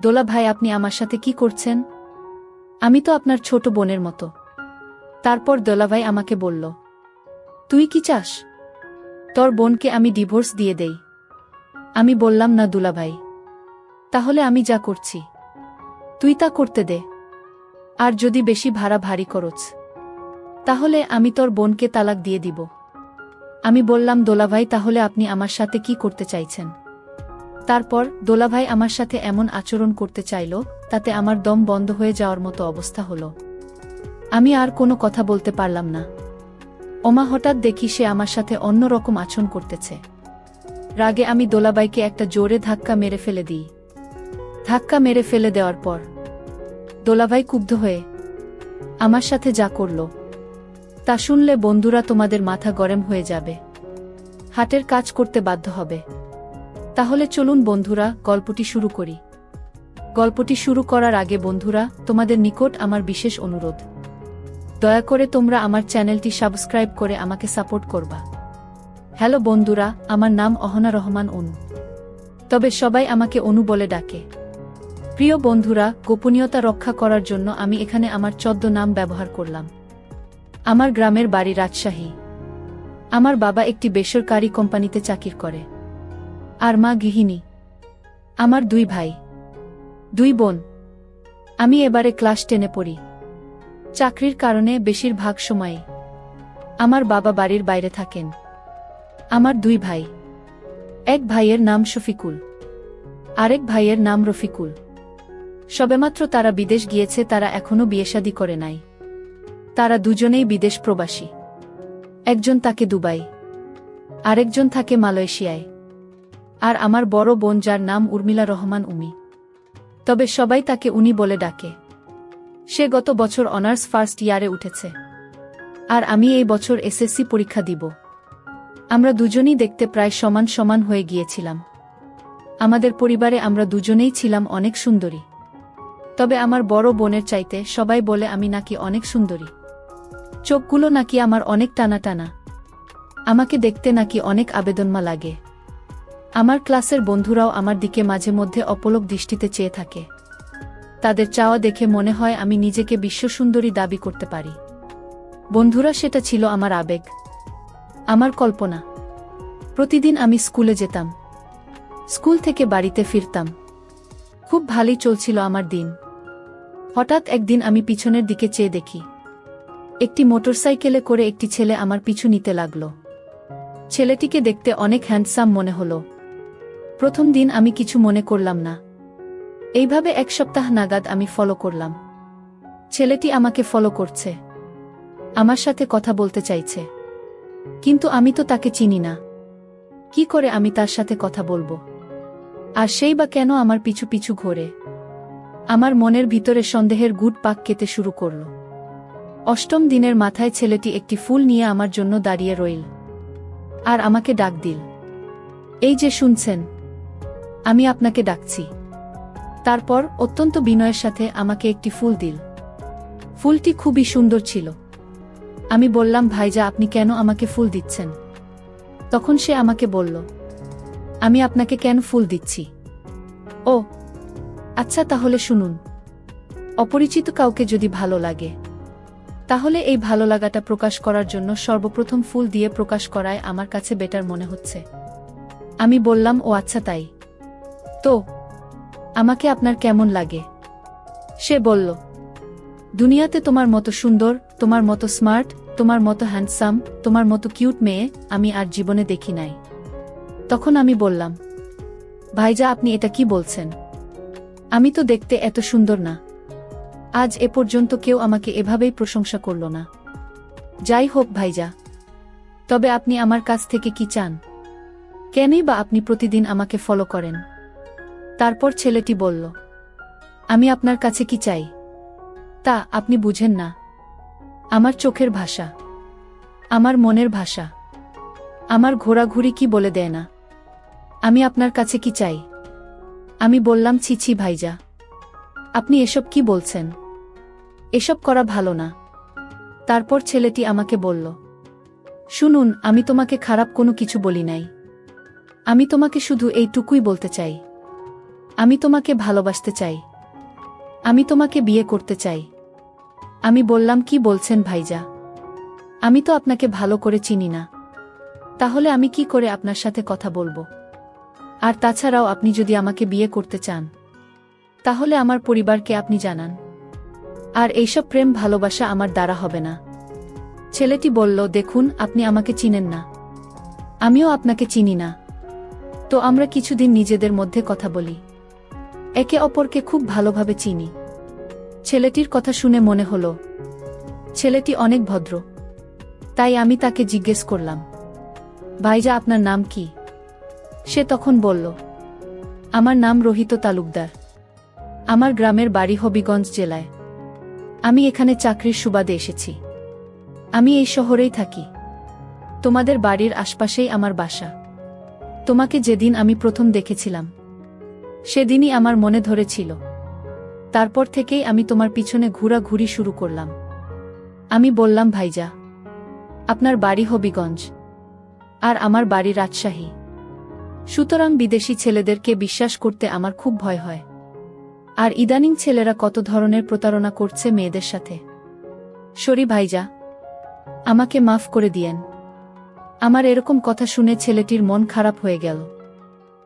দোলা ভাই, আপনি আমার সাথে কি করছেন? আমি তো আপনার ছোট বোনের মতো। তারপর দোলাভাই আমাকে বলল, তুই কি চাস তোর বোনকে আমি ডিভোর্স দিয়ে দেই? আমি বললাম, না দুলাভাই, তাহলে আমি যা করছি তুই তা করতে দে। আর যদি বেশি ভাড়া ভারী করছ তাহলে আমি তোর বোনকে তালাক দিয়ে দিব। আমি বললাম, দোলাভাই, তাহলে আপনি আমার সাথে কি করতে চাইছেন? তারপর দোলাভাই আমার সাথে এমন আচরণ করতে চাইল, তাতে আমার দম বন্ধ হয়ে যাওয়ার মতো অবস্থা হলো। আমি আর কোনো কথা বলতে পারলাম না। ওমা হঠাৎ দেখি সে আমার সাথে অন্য রকম আচরণ করতেছে। রাগে আমি দোলাভাইকে একটা জোরে ধাক্কা মেরে ফেলে দিই। ধাক্কা মেরে ফেলে দেওয়ার পর দোলাভাই ক্ষুব্ধ হয়ে আমার সাথে যা করল তা শুনলে বন্ধুরা তোমাদের মাথা গরম হয়ে যাবে, হাটের কাজ করতে বাধ্য হবে। তাহলে চলুন বন্ধুরা, গল্পটি শুরু করি। গল্পটি শুরু করার আগে বন্ধুরা, তোমাদের নিকট আমার বিশেষ অনুরোধ, দয়া করে তোমরা আমার চ্যানেলটি সাবস্ক্রাইব করে আমাকে সাপোর্ট করবা। হ্যালো বন্ধুরা, আমার নাম অহনা রহমান অনু, তবে সবাই আমাকে অনু বলে ডাকে। প্রিয় বন্ধুরা, গোপনীয়তা রক্ষা করার জন্য আমি এখানে আমার নাম ব্যবহার করলাম। আমার গ্রামের বাড়ি রাজশাহী। আমার বাবা একটি বেসরকারি কোম্পানিতে চাকরি করে, আর মা গৃহিণী। আমার 2 ভাই 2 বোন। আমি এবারে ক্লাস 10-এ পড়ি। চাকরির কারণে বেশিরভাগ সময়ই আমার বাবা বাড়ির বাইরে থাকেন। আমার 2 ভাই, এক ভাইয়ের নাম শফিকুল, আরেক ভাইয়ের নাম রফিকুল। সবেমাত্র তারা বিদেশ গিয়েছে, তারা এখনো বিয়েশাদী করে নাই। তারা দুজনেই বিদেশ প্রবাসী। একজন থাকে দুবাই, আরেকজন থাকে মালয়েশিয়ায়। আর আমার বড় বোন, যার নাম উর্মিলা রহমান উমি, তবে সবাই তাকে উনি বলে ডাকে। সে গত বছর অনার্স ফার্স্ট ইয়ারে উঠেছে, আর আমি এই বছর এসএসসি পরীক্ষা দিব। আমরা দুজনেই দেখতে প্রায় সমান সমান হয়ে গিয়েছিলাম। আমাদের পরিবারে আমরা দুজনেই ছিলাম অনেক সুন্দরী, তবে আমার বড় বোনের চাইতে সবাই বলে আমি নাকি অনেক সুন্দরী। চোখগুলো নাকি আমার অনেক টানা টানা, আমাকে দেখতে নাকি অনেক আবেদনমা লাগে। আমার ক্লাসের বন্ধুরাও আমার দিকে মাঝে মধ্যে অপলক দৃষ্টিতে চেয়ে থাকে। তাদের চাওয়া দেখে মনে হয় আমি নিজেকে বিশ্বসুন্দরী দাবি করতে পারি। বন্ধুরা, সেটা ছিল আমার আবেগ, আমার কল্পনা। প্রতিদিন আমি স্কুলে যেতাম, স্কুল থেকে বাড়িতে ফিরতাম। খুব ভালোই চলছিল আমার দিন। হঠাৎ একদিন আমি পিছনের দিকে চেয়ে দেখি, একটি মোটরসাইকেলে করে একটি ছেলে আমার পিছু নিতে লাগল। ছেলেটিকে দেখতে অনেক হ্যান্ডসাম মনে হলো। প্রথম দিন আমি কিছু মনে করলাম না। এইভাবে 1 সপ্তাহ নাগাদ আমি ফলো করলাম। ছেলেটি আমাকে ফলো করছে, আমার সাথে কথা বলতে চাইছে, কিন্তু আমি তো তাকে চিনি না। কি করে আমি তার সাথে কথা বলবো? আর সেই বা কেন আমার পিছু পিছু ঘোরে? আমার মনের ভিতরে সন্দেহের গুড় পাক খেতে শুরু করল। 8ম দিনের মাথায় ছেলেটি একটি ফুল নিয়ে আমার জন্য দাঁড়িয়ে রইল, আর আমাকে ডাক দিল, এই যে শুনছেন, আমি আপনাকে ডাকছি। তারপর অত্যন্ত বিনয়ের সাথে আমাকে একটি ফুল দিল। ফুলটি খুবই সুন্দর ছিল। আমি বললাম, ভাইজা, আপনি কেন আমাকে ফুল দিচ্ছেন? তখন সে আমাকে বলল, আমি আপনাকে কেন ফুল দিচ্ছি? ও আচ্ছা, তাহলে শুনুন। অপরিচিত কাউকে যদি ভালো লাগে, তাহলে এই ভালো লাগাটা প্রকাশ করার জন্য সর্বপ্রথম ফুল দিয়ে প্রকাশ করায় আমার কাছে বেটার মনে হচ্ছে। আমি বললাম, ও আচ্ছা তাই। তো আমাকে আপনার কেমন লাগে? সে বলল, দুনিয়াতে তোমার মতো সুন্দর, তোমার মতো স্মার্ট, তোমার মতো হ্যান্ডসাম, তোমার মতো কিউট মেয়ে আমি আর জীবনে দেখি নাই। তখন আমি বললাম, ভাইজা, আপনি এটা কি বলছেন? আমি তো দেখতে এত সুন্দর না। আজ এ পর্যন্ত কেউ আমাকে এভাবেই প্রশংসা করল না। যাই হোক ভাইজা, তবে আপনি আমার কাছ থেকে কি চান? কেনই বা আপনি প্রতিদিন আমাকে ফলো করেন? তারপর ছেলেটি বলল, আমি আপনার কাছে কি চাই তা আপনি বুঝেন না। আমার চোখের ভাষা, আমার মনের ভাষা, আমার ঘোরাঘুরি কি বলে দেয় না আমি আপনার কাছে কি চাই? আমি বললাম, ছি ছি ভাইজা, আপনি এসব কি বলছেন? এসব করা ভালো না। তারপর ছেলেটি আমাকে বলল, শুনুন, আমি তোমাকে খারাপ কোনো কিছু বলি নাই। আমি তোমাকে শুধু এইটুকুই বলতে চাই, আমি তোমাকে ভালোবাসতে চাই। আমি তোমাকে বিয়ে করতে চাই। আমি বললাম, কি বলছেন ভাইজা? আমি তো আপনাকে ভালো করে চিনি না। তাহলে আমি কি করে আপনার সাথে কথা বলবো? আর তাছাড়াও আপনি যদি আমাকে বিয়ে করতে চান, তাহলে আমার পরিবারকে আপনি জানান। আর এইসব প্রেম ভালোবাসা আমার দ্বারা হবে না। ছেলেটি বলল, দেখুন, আপনি আমাকে চিনেন না, আমিও আপনাকে চিনি না। তো আমরা কিছুদিন নিজেদের মধ্যে কথা বলি, একে অপরকে খুব ভালোভাবে চিনি। ছেলেটির কথা শুনে মনে হলো ছেলেটি অনেক ভদ্র। তাই আমি তাকে জিজ্ঞেস করলাম, ভাইজা, আপনার নাম কি? সে তখন বলল, আমার নাম রোহিত তালুকদার। আমার গ্রামের বাড়ি হবিগঞ্জ জেলায়। আমি এখানে চাকরির সুবাদে এসেছি। আমি এই শহরেই থাকি। তোমাদের বাড়ির আশপাশেই আমার বাসা। তোমাকে যেদিন আমি প্রথম দেখেছিলাম, সেদিনই আমার মনে ধরেছিল। তারপর থেকেই আমি তোমার পিছনে ঘোরাঘুরি শুরু করলাম। আমি বললাম, ভাইজা, আপনার বাড়ি হবিগঞ্জ আর আমার বাড়ি রাজশাহী, সুতরাং বিদেশি ছেলেদেরকে বিশ্বাস করতে আমার খুব ভয় হয়। আর ইদানিং ছেলেরা কত ধরনের প্রতারণা করছে মেয়েদের সাথে। সরি ভাইজা, আমাকে মাফ করে দিয়েন। আমার এরকম কথা শুনে ছেলেটির মন খারাপ হয়ে গেল।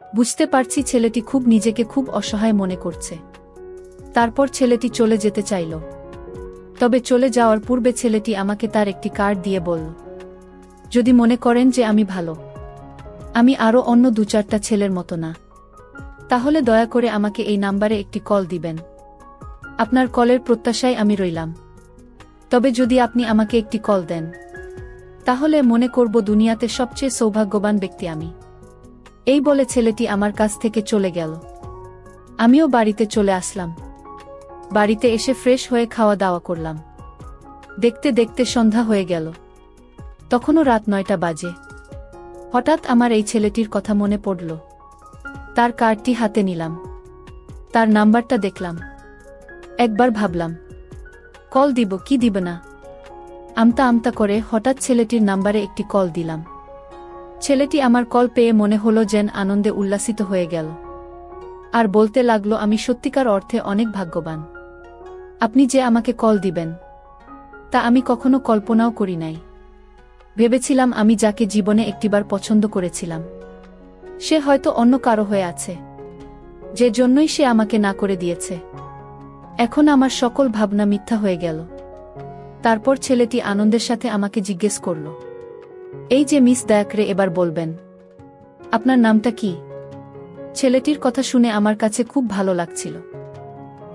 বুঝতে পারছি ছেলেটি নিজেকে খুব অসহায় মনে করছে। তারপর ছেলেটি চলে যেতে চাইল। তবে চলে যাওয়ার পূর্বে ছেলেটি আমাকে তার একটি কার্ড দিয়ে বলল, যদি মনে করেন যে আমি ভালো, আমি আরও অন্য 2-4টা ছেলের মতো না, তাহলে দয়া করে আমাকে এই নাম্বারে একটি কল দিবেন। আপনার কলের প্রত্যাশায় আমি রইলাম। তবে যদি আপনি আমাকে একটি কল দেন, তাহলে মনে করব দুনিয়াতে সবচেয়ে সৌভাগ্যবান ব্যক্তি আমি। এই বলে ছেলেটি আমার কাছ থেকে চলে গেল। আমিও বাড়িতে চলে আসলাম। বাড়িতে এসে ফ্রেশ হয়ে খাওয়া দাওয়া করলাম। দেখতে দেখতে সন্ধ্যা হয়ে গেল। তখনও রাত 9টা বাজে। হঠাৎ আমার এই ছেলেটির কথা মনে পড়ল। তার কার্ডটি হাতে নিলাম। তার নাম্বারটা দেখলাম। একবার ভাবলাম, কল দিব কি দিব না। আমতা আমতা করে হঠাৎ ছেলেটির নাম্বারে একটি কল দিলাম। ছেলেটি আমার কল পেয়ে মনে হলো যেন আনন্দে উল্লাসিত হয়ে গেল। আর বলতে লাগলো, আমি সত্যিকার অর্থে অনেক ভাগ্যবান। আপনি যে আমাকে কল দিবেন, তা আমি কখনো কল্পনাও করি নাই। ভেবেছিলাম আমি যাকে জীবনে একটিবার পছন্দ করেছিলাম, সে হয়তো অন্য কারো হয়ে আছে, যে জন্যই সে আমাকে না করে দিয়েছে। এখন আমার সকল ভাবনা মিথ্যা হয়ে গেল। তারপর ছেলেটি আনন্দের সাথে আমাকে জিজ্ঞেস করল, এই যে মিস, দয়া করে এবার বলবেন আপনার নামটা কি? ছেলেটির কথা শুনে আমার কাছে খুব ভালো লাগছিল।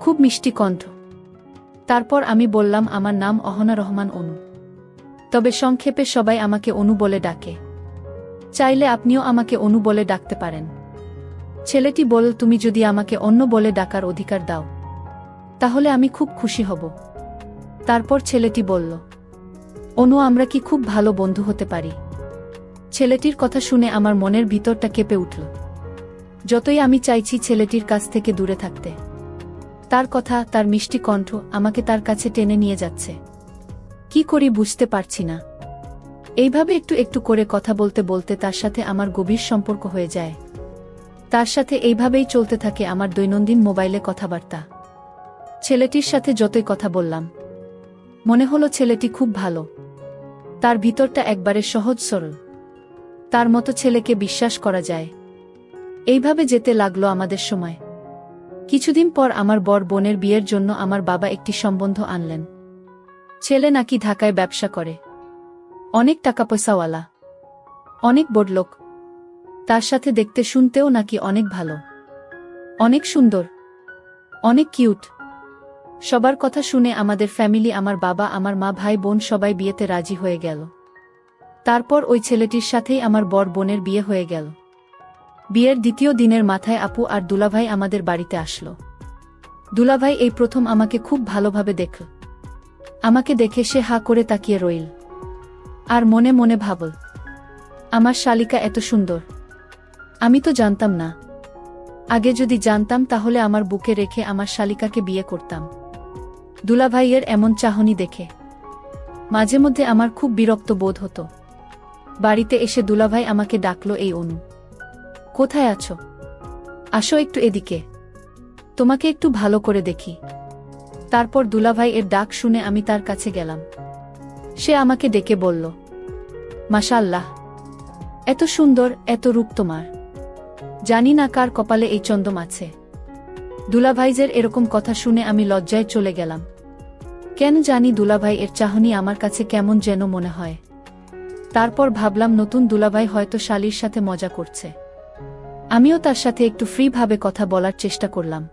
খুব মিষ্টি কণ্ঠ। তারপর আমি বললাম, আমার নাম অহনা রহমান অনু। তবে সংক্ষেপে সবাই আমাকে অনু বলে ডাকে। চাইলে আপনিও আমাকে অনু বলে ডাকতে পারেন। ছেলেটি বলল, তুমি যদি আমাকে অন্য বলে ডাকার অধিকার দাও, তাহলে আমি খুব খুশি হব। তারপর ছেলেটি বলল, অনু, আমরা কি খুব ভালো বন্ধু হতে পারি? ছেলেটির কথা শুনে আমার মনের ভিতরটা কেঁপে উঠল। যতই আমি চাইছি ছেলেটির কাছ থেকে দূরে থাকতে, তার কথা, তার মিষ্টি কণ্ঠ আমাকে তার কাছে টেনে নিয়ে যাচ্ছে। কি করি বুঝতে পারছি না। এইভাবে একটু একটু করে কথা বলতে বলতে তার সাথে আমার গভীর সম্পর্ক হয়ে যায়। তার সাথে এইভাবেই চলতে থাকে আমার দৈনন্দিন মোবাইলে কথাবার্তা। ছেলেটির সাথে যতই কথা বললাম, মনে হলো ছেলেটি খুব ভালো। তার ভিতরটা একবারে সহজ সরল। তার মতো ছেলেকে বিশ্বাস করা যায়। এইভাবে যেতে লাগলো আমাদের সময়। কিছুদিন পর আমার বড় বোনের বিয়ের জন্য আমার বাবা একটি সম্বন্ধ আনলেন। ছেলে নাকি ঢাকায় ব্যবসা করে, অনেক টাকা পয়সাওয়ালা, অনেক বড়লোক। তার সাথে দেখতে শুনতেও নাকি অনেক ভালো, অনেক সুন্দর, অনেক কিউট। সবার কথা শুনে আমাদের ফ্যামিলি, আমার বাবা, আমার মা, ভাই, বোন সবাই বিয়েতে রাজি হয়ে গেল। তারপর ওই ছেলেটির সাথেই আমার বড় বোনের বিয়ে হয়ে গেল। বিয়ের দ্বিতীয় দিনের মাথায় আপু আর দুলাভাই আমাদের বাড়িতে আসলো। দুলাভাই এই প্রথম আমাকে খুব ভালোভাবে দেখল। আমাকে দেখে সে হা করে তাকিয়ে রইল। আর মনে মনে ভাবল, আমার শালিকা এত সুন্দর, আমি তো জানতাম না। আগে যদি জানতাম তাহলে আমার বুকে রেখে আমার শালিকাকে বিয়ে করতাম। দুলাভাইয়ের এমন চাহনি দেখে মাঝে মধ্যে আমার খুব বিরক্ত বোধ হতো। বাড়িতে এসে দুলাভাই আমাকে ডাকলো, এই অনু, কোথায় আছো? আসো একটু এদিকে। তোমাকে একটু ভালো করে দেখি। তারপর দুলাভাই এর ডাক শুনে আমি তার কাছে গেলাম। সে আমাকে ডেকে বলল, মাশাআল্লাহ, এত সুন্দর, এত রূপ তোমার। জানি না কার কপালে এই চন্দম আছে। দুলাভাইজের এরকম কথা শুনে আমি লজ্জায় চলে গেলাম। কেন জানি দুলাভাই এর চাহনি আমার কাছে কেমন যেন মনে হয়। তারপর ভাবলাম নতুন দুলাভাই হয়তো শালির সাথে মজা করছে। আমিও তার সাথে একটু ফ্রি ভাবে কথা বলার চেষ্টা করলাম।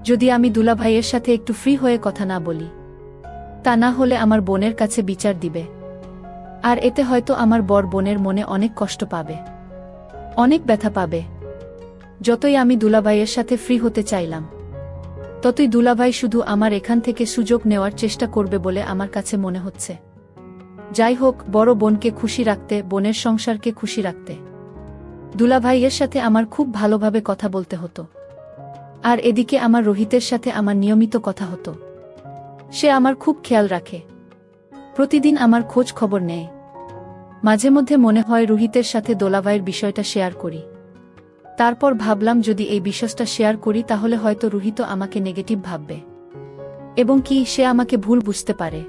যদি আমি দুলাভাইয়ের সাথে একটু ফ্রি হয়ে কথা না বলি, তা না হলে আমার বোনের কাছে বিচার দিবে। আর এতে হয়তো আমার বর বোনের মনে অনেক কষ্ট পাবে, অনেক ব্যথা পাবে। যতই আমি দুলাভাইয়ের সাথে ফ্রি হতে চাইলাম, ততই দুলাভাই শুধু আমার এখান থেকে সুযোগ নেওয়ার চেষ্টা করবে বলে আমার কাছে মনে হচ্ছে। যাই হোক, বড় বোনকে খুশি রাখতে, বোনের সংসারকে খুশি রাখতে দুলাভাইয়ের সাথে আমার খুব ভালোভাবে কথা বলতে হতো। আর এদিকে আমার রোহিতের সাথে আমার নিয়মিত কথা হতো। সে আমার খুব খেয়াল রাখে, প্রতিদিন আমার খোঁজ খবর নেয়। মাঝে মধ্যে মনে হয় রোহিতের সাথে দুলাভাইয়ের বিষয়টা শেয়ার করি। তারপর ভাবলাম যদি এই বিষয়টা শেয়ার করি তাহলে হয়তো রোহিত আমাকে নেগেটিভ ভাববে, এবং কি সে আমাকে ভুল বুঝতে পারে,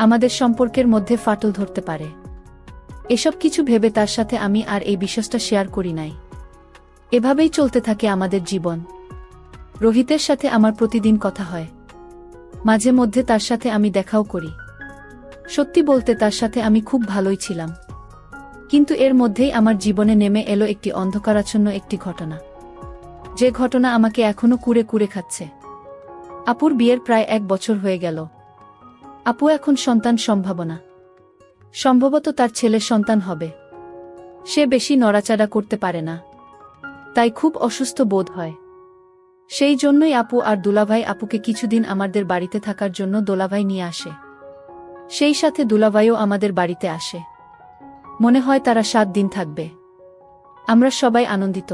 আমাদের সম্পর্কের মধ্যে ফাটল ধরতে পারে। এসব কিছু ভেবে তার সাথে আমি আর এই বিষয়টা শেয়ার করি নাই। এভাবেই চলতে থাকে আমাদের জীবন। রোহিতের সাথে আমার প্রতিদিন কথা হয়, মাঝে মধ্যে তার সাথে আমি দেখাও করি। সত্যি বলতে তার সাথে আমি খুব ভালোই ছিলাম, কিন্তু এর মধ্যেই আমার জীবনে নেমে এলো একটি অন্ধকারাচ্ছন্ন একটি ঘটনা, যে ঘটনা আমাকে এখনো কুরে কুরে খাচ্ছে। আপুর বিয়ের প্রায় 1 বছর হয়ে গেল। আপু এখন সন্তান সম্ভবত তার ছেলের সন্তান হবে। সে বেশি নড়াচড়া করতে পারে না, তাই খুব অসুস্থ বোধ হয়। সেই জন্যই আপু আর দুলাভাই আপুকে কিছুদিন আমাদের বাড়িতে থাকার জন্য দোলাভাই নিয়ে আসে। সেই সাথে দুলাভাইও আমাদের বাড়িতে আসে। মনে হয় তারা 7 দিন থাকবে। আমরা সবাই আনন্দিত।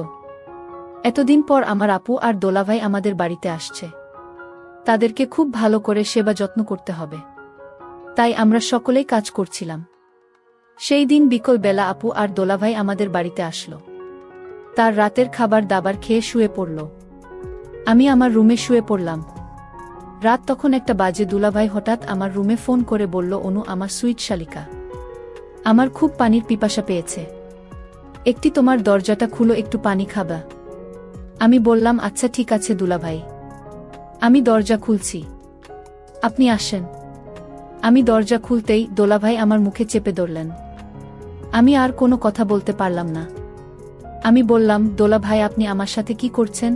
এতদিন পর আমার আপু আর দোলাভাই আমাদের বাড়িতে আসছে। তাদেরকে খুব ভালো করে সেবা যত্ন করতে হবে, তাই আমরা সকলেই কাজ করছিলাম। সেই দিন বিকেল বেলা আপু আর দোলাভাই আমাদের বাড়িতে আসলো। তার রাতের খাবার দাবার খেয়ে শুয়ে পড়ল। আমি আমার রুমে শুয়ে পড়লাম। রাত তখন 1টা বাজে। দুলাভাই হঠাৎ আমার রুমে ফোন করে বলল, অনু আমার সুইট শালিকা, আমার খুব পানির পিপাসা পেয়েছে, একটি তোমার দরজাটা খুলো, একটু পানি খাবা। আমি বললাম, আচ্ছা ঠিক আছে দুলাভাই, আমি দরজা খুলছি, আপনি আসেন। আমি দরজা খুলতেই দোলাভাই আমার মুখে চেপে ধরলেন। আমি আর কোনো কথা বলতে পারলাম না। আমি বললাম, দোলাভাই আপনি আমার সাথে কি করছেন?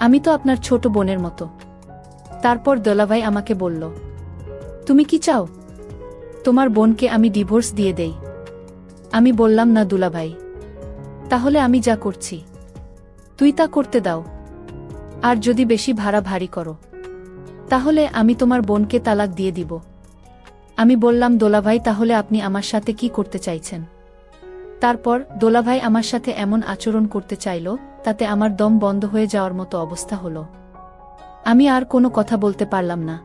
আমি তো আপনার ছোট বোনের মতো। তারপর দোলাভাই আমাকে বলল, তুমি কি চাও তোমার বোনকে আমি ডিভোর্স দিয়ে দেই? আমি বললাম, না দুলাভাই, তাহলে আমি যা করছি তুই তা করতে দাও। আর যদি বেশি ভাড়া ভারী করো, তাহলে আমি তোমার বোনকে তালাক দিয়ে দিব। আমি বললাম, দোলাভাই তাহলে আপনি আমার সাথে কি করতে চাইছেন? তারপর দোলাভাই আমার সাথে এমন আচরণ করতে চাইল, তাতে আমার দম বন্ধ হয়ে যাওয়ার মতো অবস্থা হলো। আমি আর কোনো কথা বলতে পারলাম না।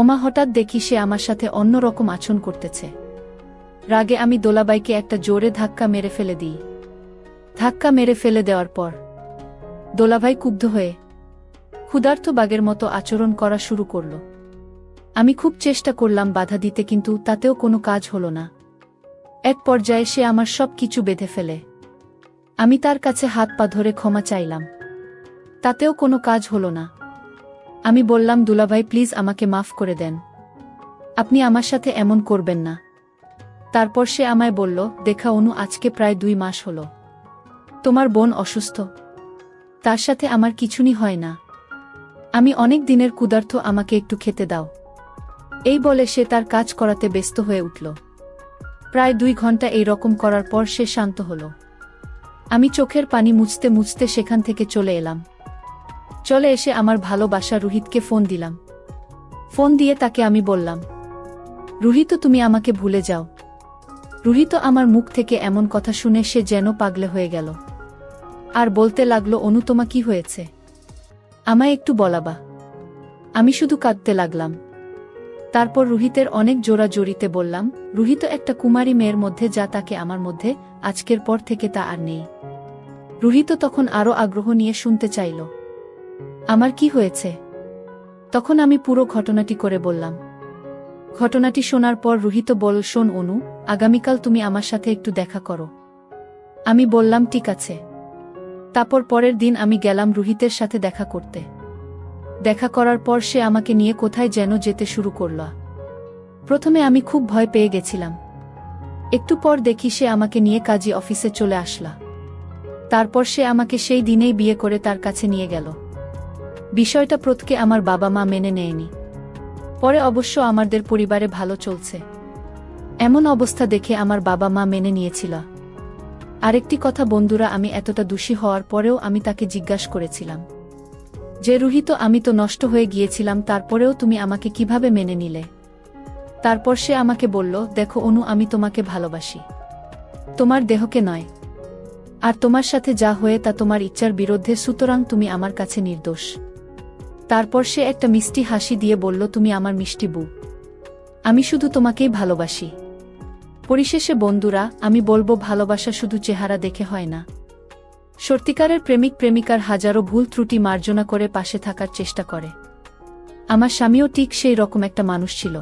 ওমা, হঠাৎ দেখি সে আমার সাথে অন্য রকম আচরণ করতেছে। রাগে আমি দোলাভাইকে একটা জোরে ধাক্কা মেরে ফেলে দিই। ধাক্কা মেরে ফেলে দেওয়ার পর দোলাভাই ক্ষুব্ধ হয়ে ক্ষুধার্ত বাঘের মতো আচরণ করা শুরু করল। আমি খুব চেষ্টা করলাম বাধা দিতে, কিন্তু তাতেও কোনো কাজ হলো না। এক পর্যায়ে সে আমার সব কিছু বেঁধে ফেলে। আমি তার কাছে হাত পা ধরে ক্ষমা চাইলাম, তাতেও কোনো কাজ হলো না। আমি বললাম, দুলাভাই প্লিজ আমাকে মাফ করে দেন, আপনি আমার সাথে এমন করবেন না। তারপর সে আমায় বলল, দেখা অনু, আজকে প্রায় 2 মাস হলো তোমার বোন অসুস্থ, তার সাথে আমার কিছুই হয় না। আমি অনেক দিনের ক্ষুধার্ত, আমাকে একটু খেতে দাও। এই বলে সে তার কাজ করাতে ব্যস্ত হয়ে উঠল। প্রায় 2 ঘন্টা এই রকম করার পর সে শান্ত হল। আমি চোখের পানি মুছতে মুছতে সেখান থেকে চলে এলাম। চলে এসে আমার ভালোবাসা রোহিতকে ফোন দিলাম। ফোন দিয়ে তাকে আমি বললাম, রোহিত তুমি আমাকে ভুলে যাও। রোহিত আমার মুখ থেকে এমন কথা শুনে সে যেন পাগলে হয়ে গেল, আর বলতে লাগলো, অনু তোমার কি হয়েছে, আমায় একটু বলাবা। আমি শুধু কাঁদতে লাগলাম। তারপর রোহিতের অনেক জোরাজোরিতে বললাম, রোহিত একটা কুমারী মেয়ের মধ্যে যা তাকে আমার মধ্যে, আজকের পর থেকে তা আর নেই। রোহিত তখন আরো আগ্রহ নিয়ে শুনতে চাইল। আমার কি হয়েছে? তখন আমি পুরো ঘটনাটি করে বললাম। ঘটনাটি শোনার পর রুহিত বলল, শোন অনু, আগামীকাল তুমি আমার সাথে একটু দেখা করো। আমি বললাম ঠিক আছে। তারপর পরের দিন আমি গেলাম রুহিতের সাথে দেখা করতে। দেখা করার পর সে আমাকে নিয়ে কোথায় যেন যেতে শুরু করল। প্রথমে আমি খুব ভয় পেয়ে গেছিলাম। একটু পর দেখি সে আমাকে নিয়ে কাজী অফিসে চলে আসলা। তারপর সে আমাকে সেই দিনেই বিয়ে করে তার কাছে নিয়ে গেল। বিষয়টা প্রথমে আমার বাবা মা মেনে নেয়নি। পরে অবশ্য আমাদের পরিবারে ভালো চলছে। এমন অবস্থা দেখে আমার বাবা মা মেনে নিয়েছিল। আরেকটি কথা বন্ধুরা, আমি এতটা দোষী হওয়ার পরেও আমি তাকে জিজ্ঞাসা করেছিলাম যে রুহিত, আমি তো নষ্ট হয়ে গিয়েছিলাম, তারপরেও তুমি আমাকে কিভাবে মেনে নিলে? তারপর সে আমাকে বলল, দেখো অনু, আমি তোমাকে ভালোবাসি, তোমার দেহকে নয়। আর তোমার সাথে যা হয়ে তা তোমার ইচ্ছার বিরুদ্ধে, সুতরাং তুমি আমার কাছে নির্দোষ। তারপর সে একটা মিষ্টি হাসি দিয়ে বলল, তুমি আমার মিষ্টি বউ, আমি শুধু তোমাকেই ভালোবাসি। পরিশেষে বন্ধুরা, আমি বলবো ভালোবাসা শুধু চেহারা দেখে হয় না। সত্যিকারের প্রেমিক প্রেমিকার হাজারো ভুল ত্রুটি মার্জনা করে পাশে থাকার চেষ্টা করে। আমার স্বামীও ঠিক সেই রকম একটা মানুষ ছিল।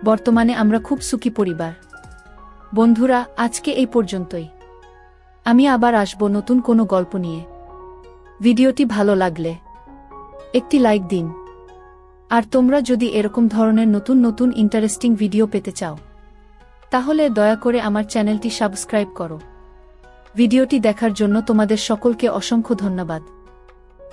বর্তমানে আমরা খুব সুখী পরিবার। বন্ধুরা, আজকে এই পর্যন্তই। আমি আবার আসব নতুন কোনো গল্প নিয়ে। ভিডিওটি ভালো লাগলে একটি লাইক দিন। আর তোমরা যদি এরকম ধরনের নতুন নতুন ইন্টারেস্টিং ভিডিও পেতে চাও, তাহলে দয়া করে আমার চ্যানেলটি সাবস্ক্রাইব করো। ভিডিওটি দেখার জন্য তোমাদের সকলকে অসংখ্য ধন্যবাদ।